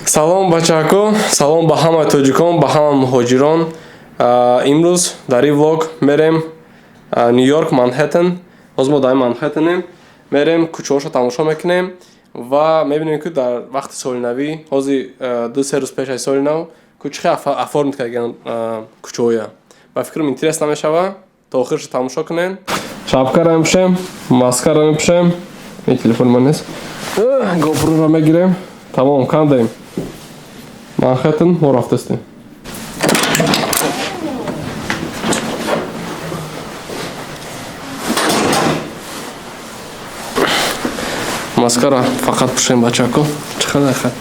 Салом бачаҳако, салом ба ҳама тоҷикон, ба ҳама муҳоҷирон. Имрӯз дар ин влог мерем Нью-Йорк, Манхэттен. ҳозир мо дар Манхэттенем. Мерем кӯчаҳошро тамошо мекунем ва мебинем ки дар вақти соли навӣ, ҳозир 2-3 рӯз пеш аз соли нав, чӣ оформит кардаган кӯчаҳоя. Ба фикрам интересно мешава, то охираш тамошо кунем. Шапкаро мепӯшем, маскаро мепӯшем. Ин телефони ман нест. GoPro-ро мегирем. Тамом, кам даем. Манхэттен, мо рафтастем. Маскара фақат пӯшем бачако. Чӣ қадар хат.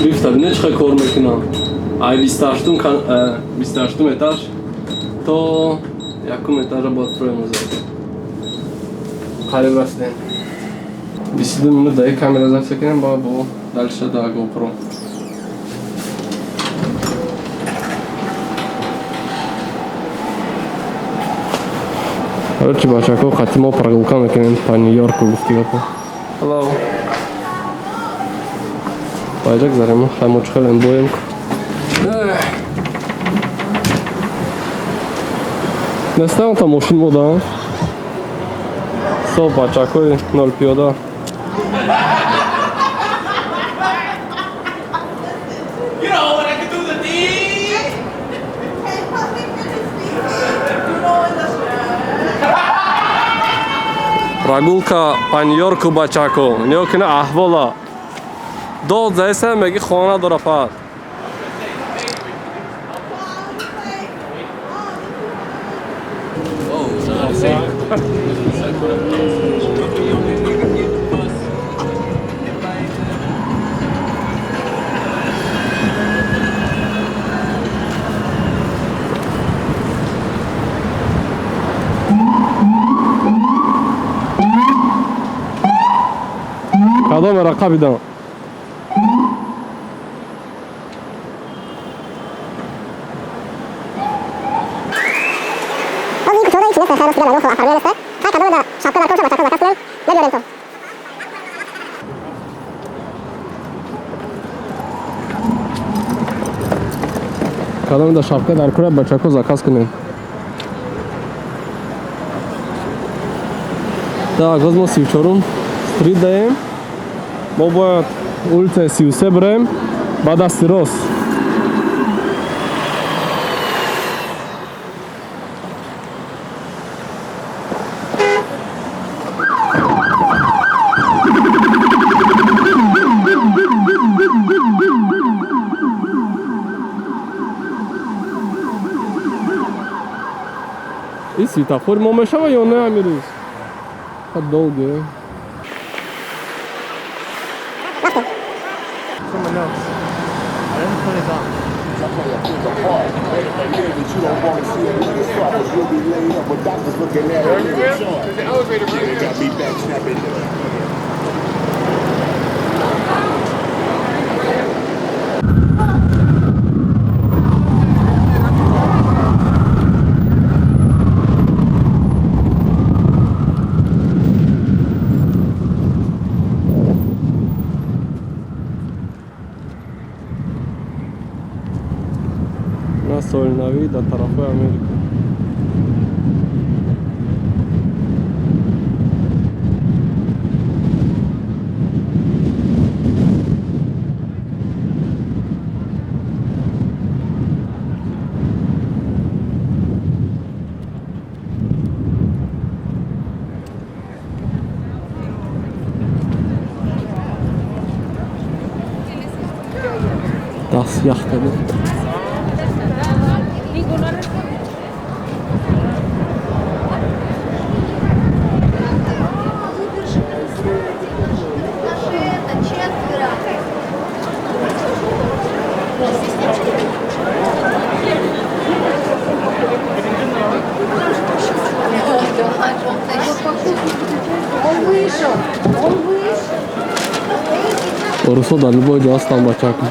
Лифта бинед чӣ қадар кор мекунам. Ай 28 этаж то якум этажа бояд фурӯем музад. Қариб растем. 22 минут дар камера записи кунем ба дальше да GoPro. Короче, бачако, хотим мо прогулка мекунем по Нью-Йорку гуфтигако. Hello. Байҷак зарем, хаймоч хелем боем. Нестам там машин мода. Со бачакой 0 пиёда. Прогулка по Нью-Йорку бачако. Нёкина аҳвола. Дод заиса меги хона дора пад. Кадом рақа бидам. Кадом да шапка дар кура бачако заказ кунем. Так, ҳозир мо 34 стрит даем. Мо бояд улица 33 бирем ба дасти рост. И светофор мо мешава ё не амирӯз? Хат долге. Someone else. I didn't put it on. There's an elevator right there. На соли навӣ дар тарафҳои Америка. Даст ях кардем. Он вышел. Orası da любой час там бачака.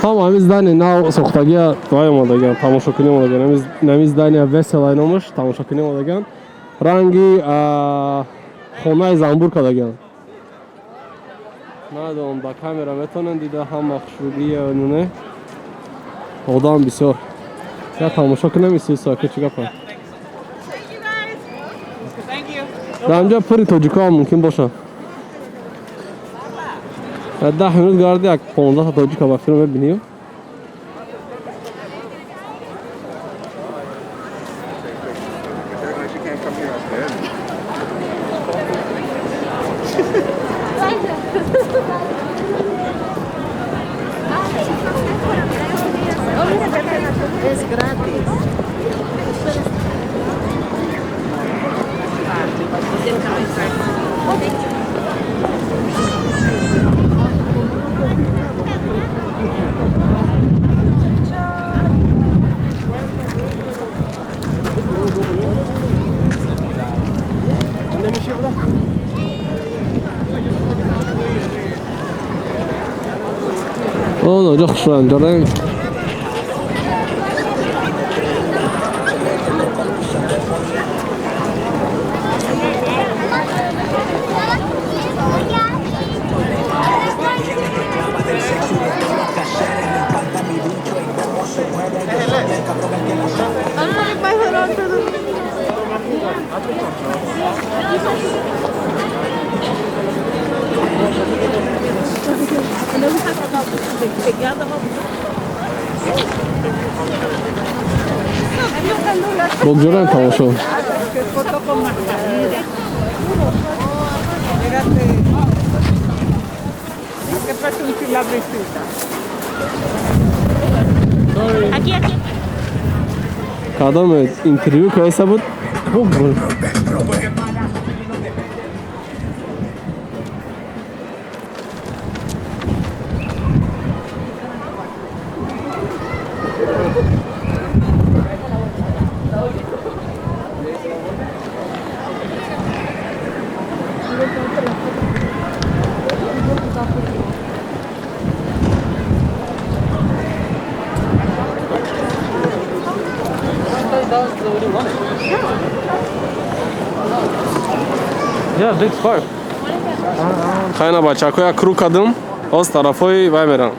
Tamam здание на соқтагия твоем одаган тамошо кунем одаган нами здание весело номаш тамошо кунем одаган ранги хонаи Замбург одаган надон ба камера метонен дида ҳам махшугия нуне одам бисёр я тамошо кунем исиса ки чӣ гапа дар инҷо пури тоҷикоам мумкин боша 10 минут гарди як 15 та тоҷика ба филм мебинӣ Es gratis. O da çok şuan görün. بگذارن تماشا Aquí, aquí. کدام اینترویو کیسه بود؟ بگذار Yeah, big spark. Хайна бачако як круг кадым оз тарафои вай мерам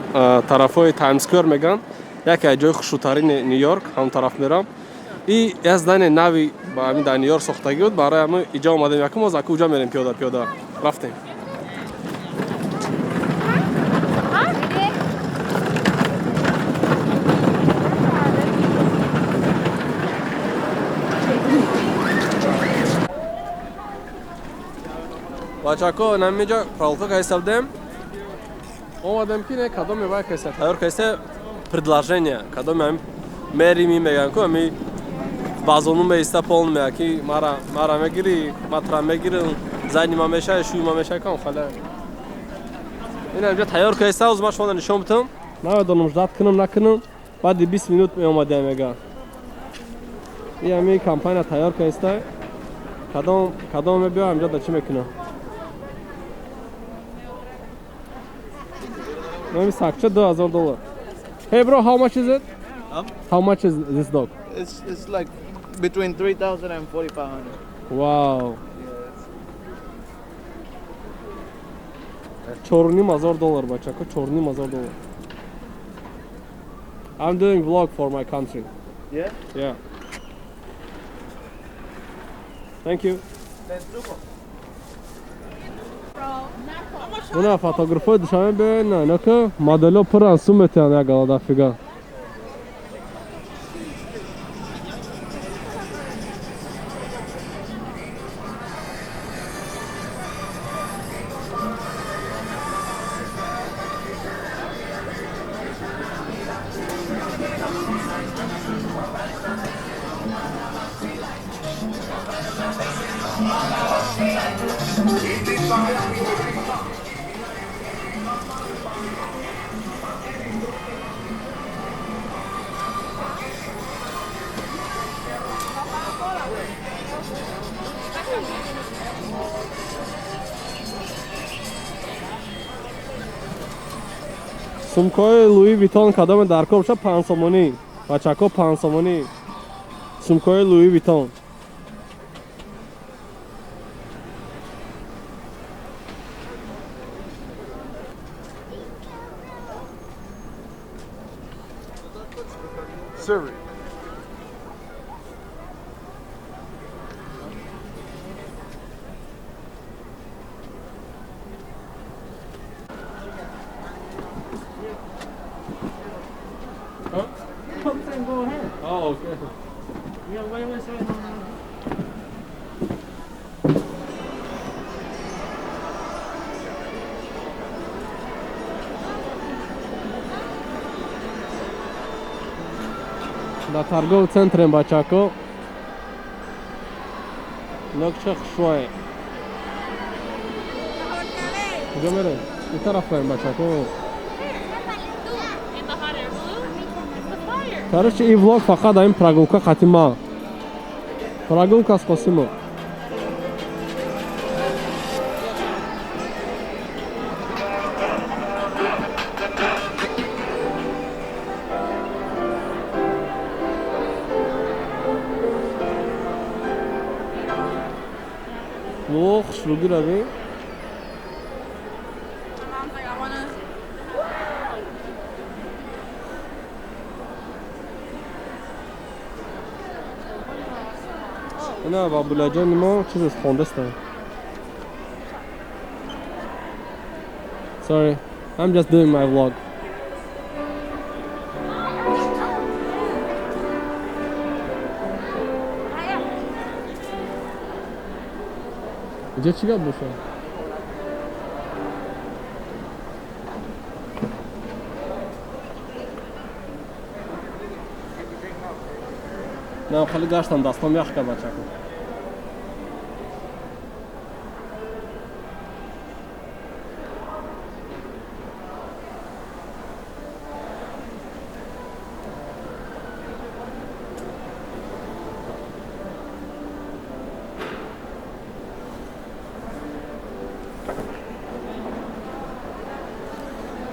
тарафои Times Square меган яке аз ҷои хушрӯтарини Нью-Йорк ҳам тараф мерам и аз здани нави ба ҳамин дар Нью-Йорк сохтагӣ буд барои ҳамин иҷо омадем якум оз аку ҷо мерем пиёда рафтем бачако намиҷо пралка кайсавдем омадем ки не кадоме вай кайса тайёр кайса предложение кадоме ҳам мерими меган ку ҳами базону меиста полн мега ки мара мегири матра мегирӣ зани ма мешай шӯи ма мешай кам хала ин ҳамҷо тайёр кайса оз ма шумо нишон битам намедонам ждат кунам накунам баъди 20 минут меомадем мега и ҳами компания тайёр кайста кадом мебиё ҳамҷо да чӣ мекунам Let me check. $2,000. Hey bro, how much is it? How much is this dog? It's like between 3,000 and 4,500. Wow. $4,000 бачако, $4,000. I'm doing vlog for my country. Yeah? Yeah. Thank you. Una fotografoj dışarı be ne ki modelo pran sumet yani galada figa. сумкаи Луи Витон кадоме дар кор бошад 5 сомонӣ. Бачако 5 сомонӣ. Сумкаи Луи Витон. Surrey. Go ahead. Oh, okay. Yeah, wait, wait, wait. Да торговый центре бачако. Локча хушвай. Куда мерем? И тараф раем бачако. In the hot air balloon? It's the fire. Короче, и влог фақат дар ин прогулка қатима. Прогулка с Қосимо. О, хушругӣ равӣ. Mom's like, I wanna. Ина бабулаҷони мо чизест хондастам. Sorry, I'm just doing my vlog. Где чигап боша? Не, хали гаштам дастам ях кард бачако.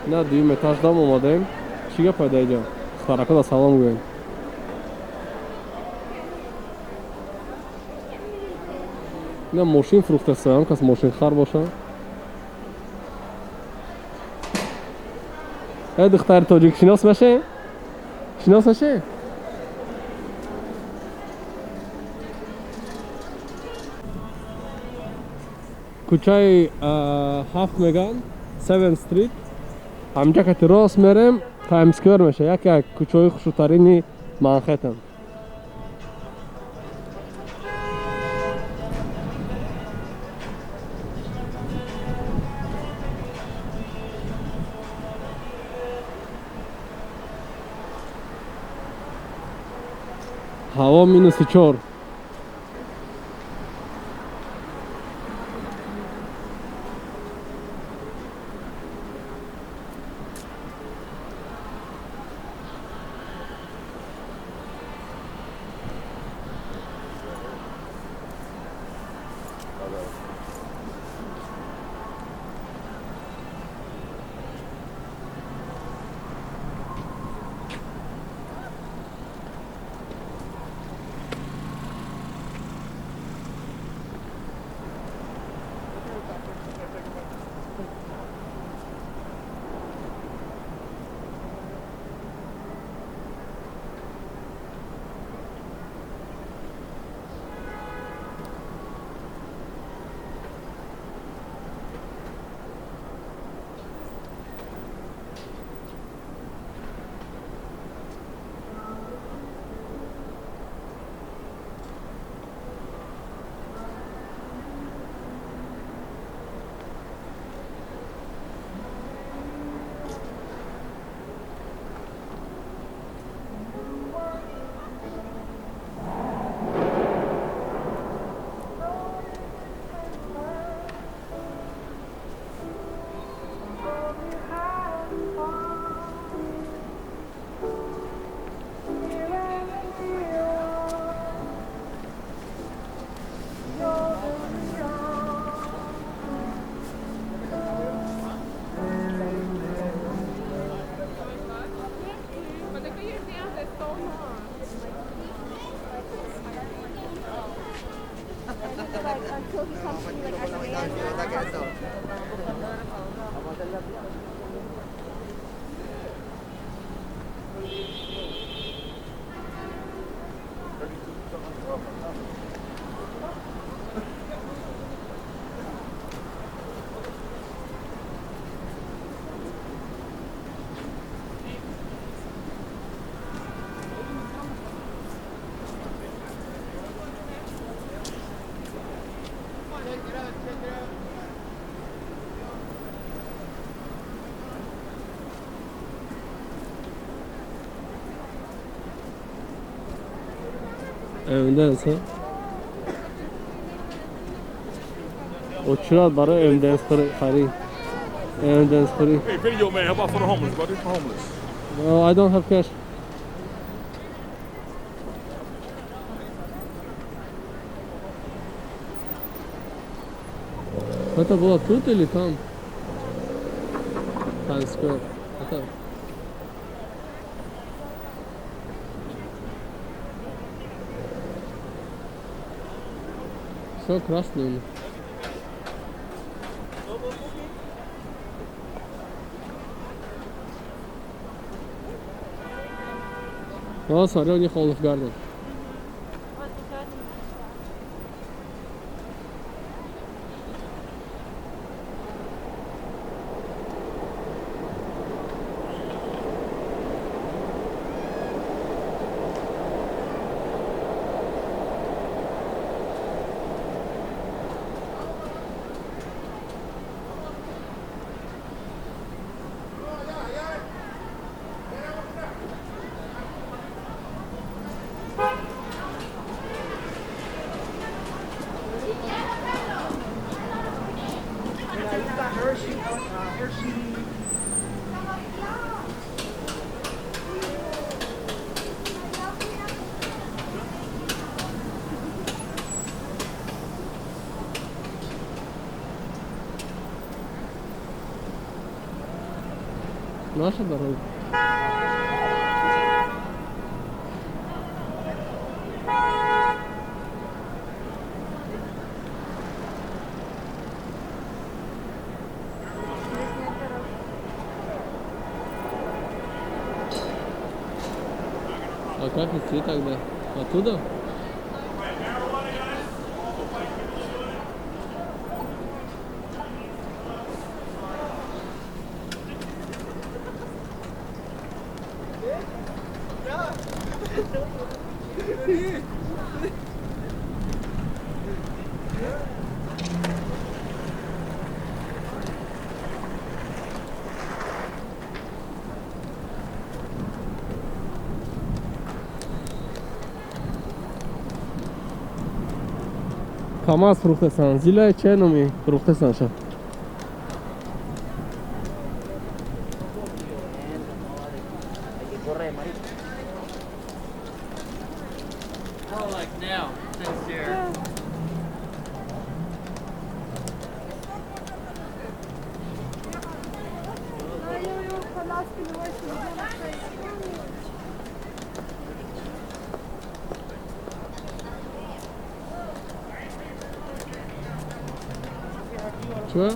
На дуюм этаждам омадаем. Чӣ гап пайда иҷо? Духтаракода салом гӯем. ина мошин фурӯхтасам, кас мошинхар боша. Духтари тоҷик шинос маше? Шинос маше? кӯчаи 7 меган 7 стрит. ҳамҷа кати рост мерем, Times Square меша, яке аз кӯчаҳои хушрӯтарини Манхэттен. ҳаво -4. Until he comes to me like as a man. Evdense Oturar bara evden khari. Evden khari. Hey, video man, how about for the homeless, buddy? For homeless. No, I don't have cash. Это было тут или там? Times Square. Это. Все красное. О, смотри, у них Olive Garden. Наша дорога. А как идти тогда? Оттуда? КамАЗ фрухтасан. Зилай чай номи фрухтасан ша. Oh, like now, since you're... Чё?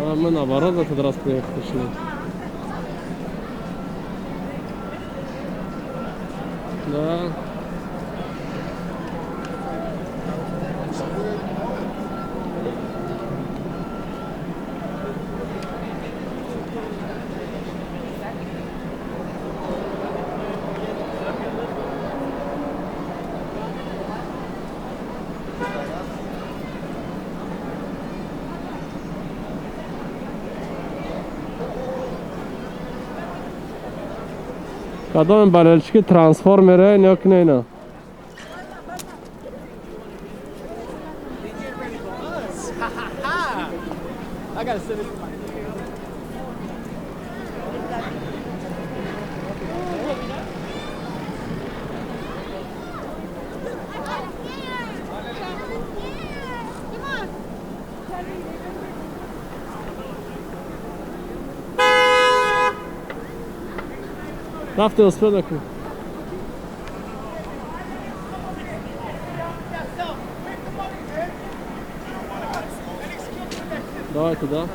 А мы наоборот в этот раз пришли. Да. Кадом барелчики трансформере нёкнена. I gotta send it. Как ты успел такой? Давай туда.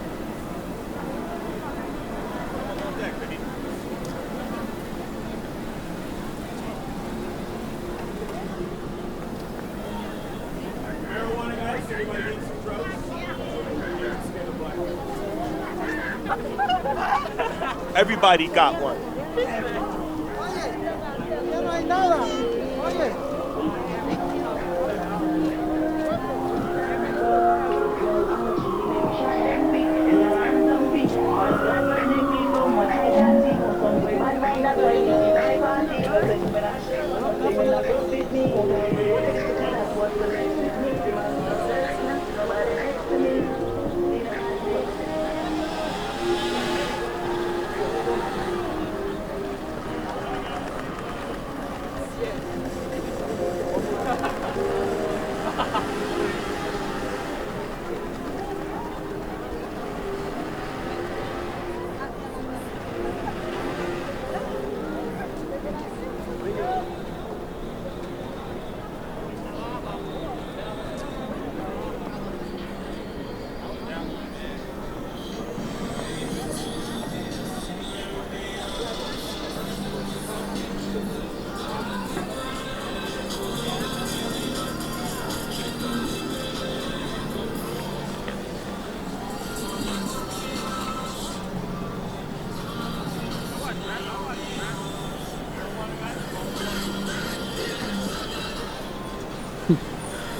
Everybody got one. Ya no hay nada. Oye.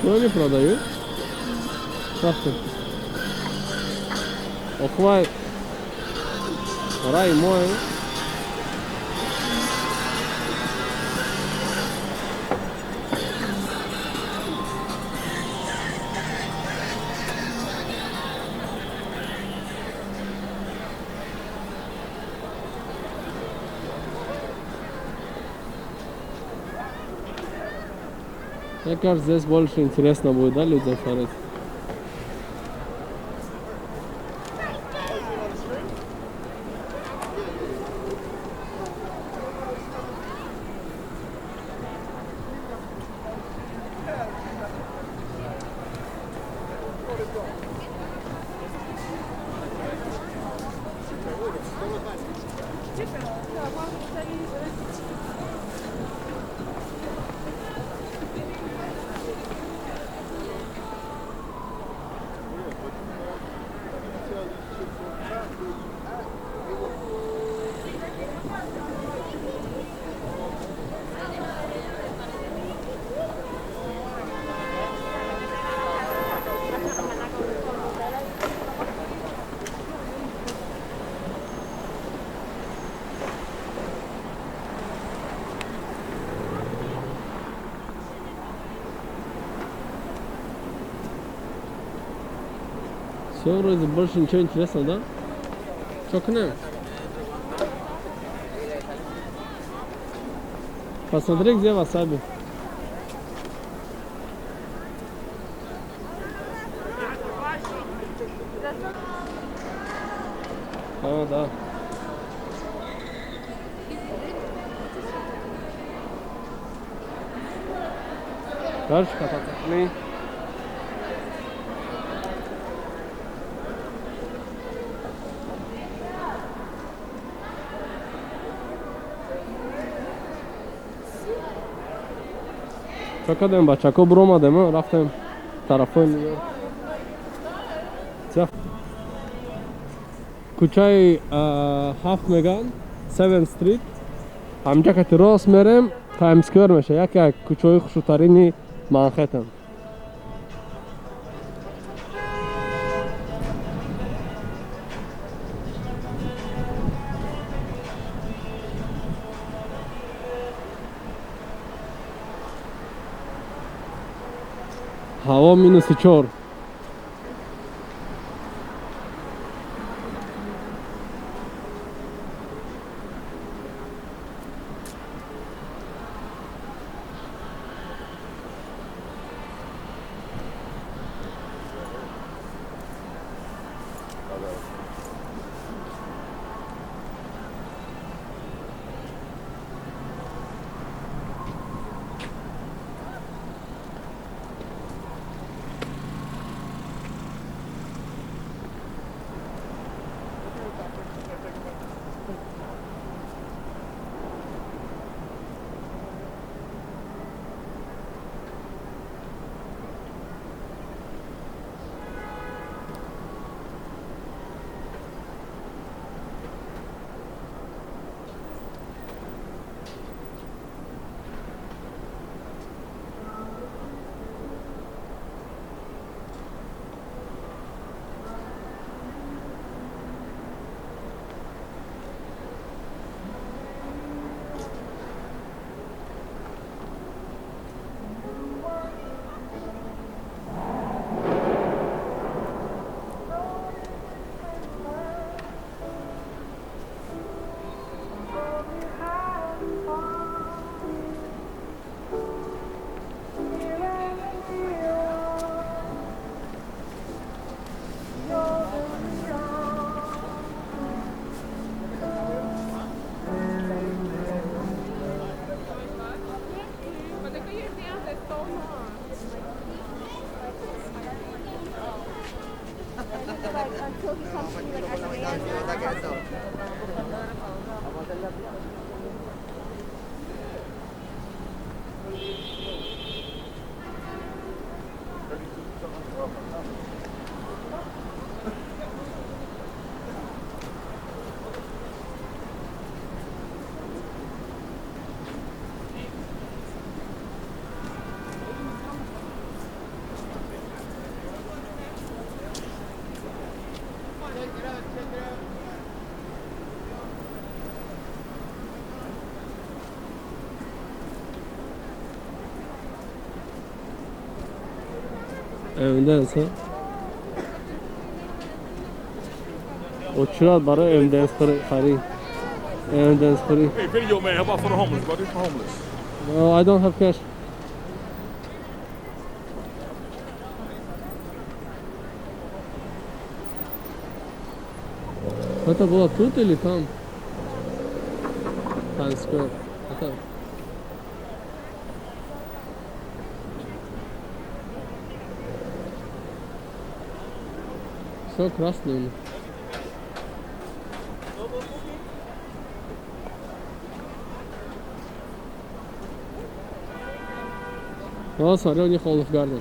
Что они продают? Как ты? Охвай. Рай мой. Мне кажется, здесь больше интересно будет, да, людям шарить? Все, вроде больше ничего интересного, да? Что к нам? Посмотри, где васаби. А, да. Дальше кататься. چکا دیم با چکا برو آمدیم رفتیم طرف نیویورک کوچه 7 میگن 7 استریت همجا که راست میریم تایم اسکوئر میشه یکی از کوچه‌های خوشترین منهتن هوا -4 But look at your nails, they're so long. Until he comes to me like as a man. Evidence ha? Uçurat bara evidence free. Evidence free. Hey, video man, how about for the homeless, buddy? For homeless. No, I don't have cash. Это было тут или там? Times Square. Это... Все красное. Вот, смотри, у них Olive Garden.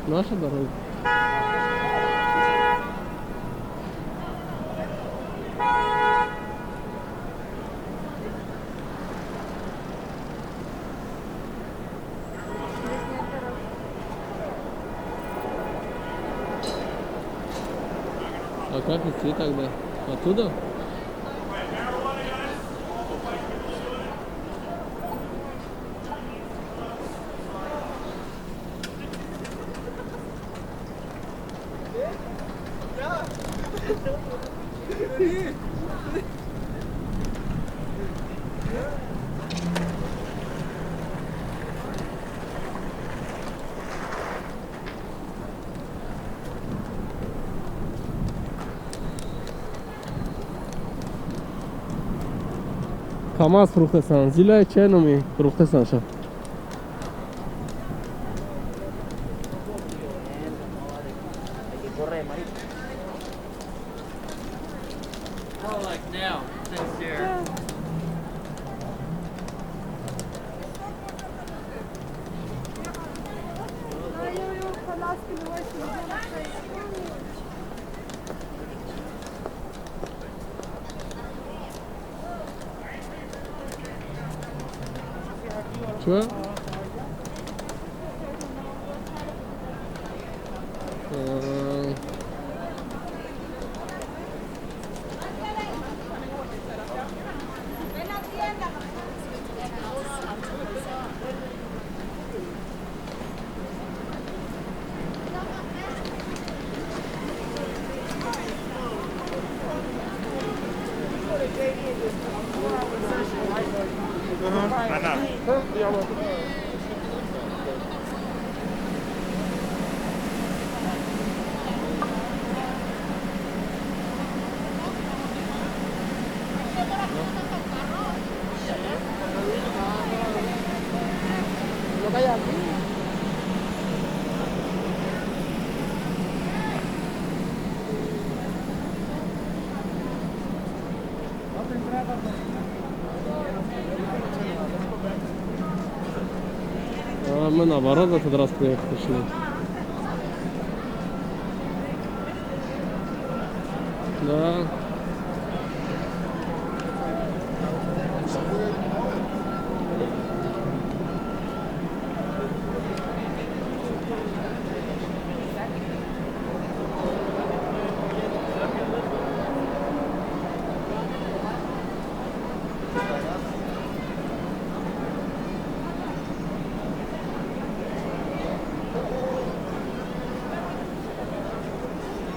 Наша дорога. А как идти тогда? Оттуда? Kamaz fruxtasan, zilay çenomi fruxtasan şa. Oh, like now, since you're. Что? А мы наоборот в этот раз приехали. Да.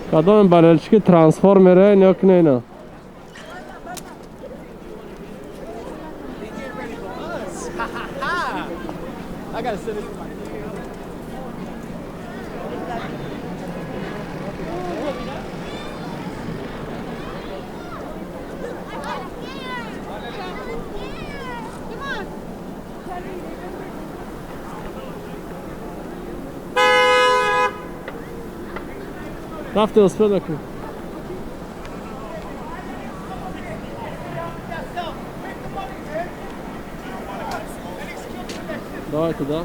Кадом барелчики трансформере нёкнена. I gotta send it to my Как ты успел так? Давай туда.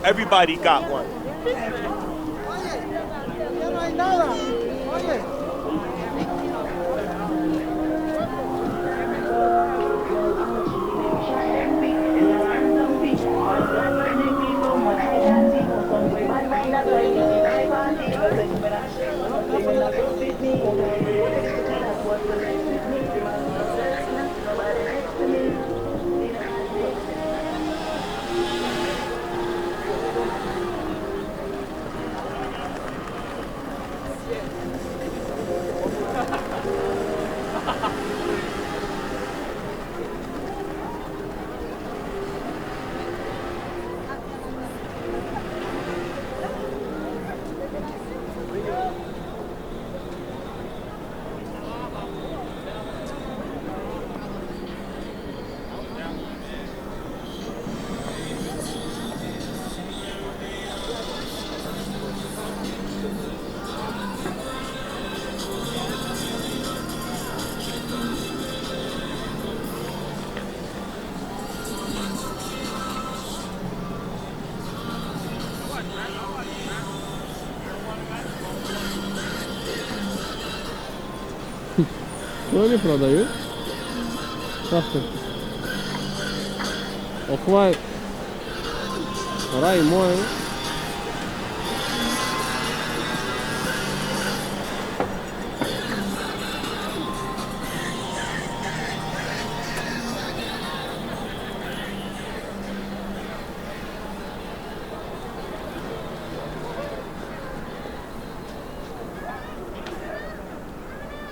Everybody got one. Ya no hay nada. Oye. Что они продают? Как ты? Охвай. Рай мой.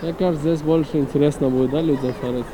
Мне кажется, здесь больше интересно будет, да, людям смотреть?